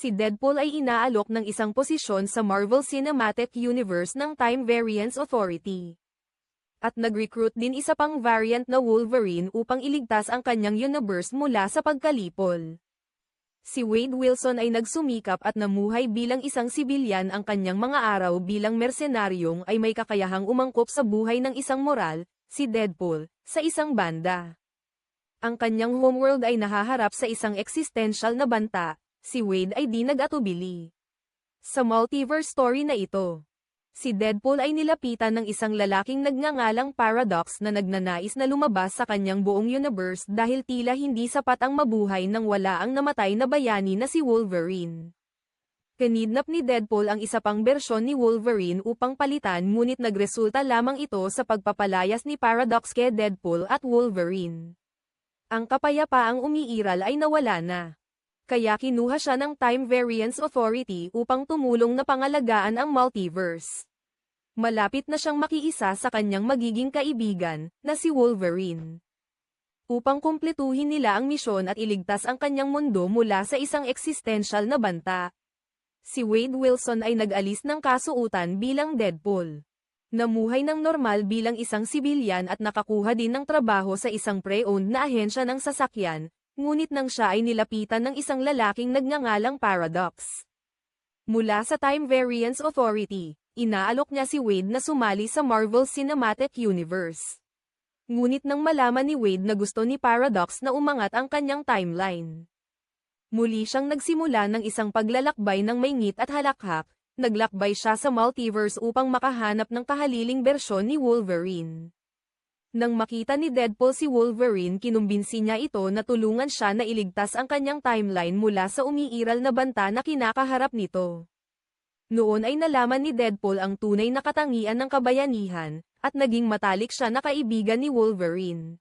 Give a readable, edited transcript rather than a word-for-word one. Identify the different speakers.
Speaker 1: Si Deadpool ay inaalok ng isang posisyon sa Marvel Cinematic Universe ng Time Variance Authority. At nag-recruit din isa pang variant na Wolverine upang iligtas ang kanyang universe mula sa pagkalipol. Si Wade Wilson ay nagsumikap at namuhay bilang isang sibilyan. Ang kanyang mga araw bilang mersenaryong ay may kakayahang umangkop sa buhay ng isang moral, si Deadpool, sa isang banda. Ang kanyang homeworld ay nahaharap sa isang existential na banta, si Wade ay di nag-atubili. Sa multiverse story na ito, si Deadpool ay nilapitan ng isang lalaking nagngangalang Paradox na nagnanais na lumabas sa kanyang buong universe dahil tila hindi sapat ang mabuhay nang wala ang namatay na bayani na si Wolverine. Kinidnap ni Deadpool ang isa pang bersyon ni Wolverine upang palitan, ngunit nagresulta lamang ito sa pagpapalayas ni Paradox kay Deadpool at Wolverine. Ang kapayapaang umiiral ay nawala na. Kaya kinuha siya ng Time Variance Authority upang tumulong na pangalagaan ang multiverse. Malapit na siyang makiisa sa kanyang magiging kaibigan, na si Wolverine. Upang kumpletuhin nila ang misyon at iligtas ang kanyang mundo mula sa isang existential na banta. Si Wade Wilson ay nag-alis ng kasuutan bilang Deadpool. Namuhay ng normal bilang isang sibilyan at nakakuha din ng trabaho sa isang pre-owned na ahensya ng sasakyan, ngunit nang siya ay nilapitan ng isang lalaking nagngangalang Paradox. Mula sa Time Variance Authority, inaalok niya si Wade na sumali sa Marvel Cinematic Universe. Ngunit nang malaman ni Wade na gusto ni Paradox na umangat ang kanyang timeline, muli siyang nagsimula ng isang paglalakbay ng may ngit at halakhak. Naglakbay siya sa multiverse upang makahanap ng kahaliling bersyon ni Wolverine. Nang makita ni Deadpool si Wolverine, kinumbinsi niya ito na tulungan siya na iligtas ang kanyang timeline mula sa umiiral na banta na kinakaharap nito. Noon ay nalaman ni Deadpool ang tunay na katangian ng kabayanihan, at naging matalik siya na kaibigan ni Wolverine.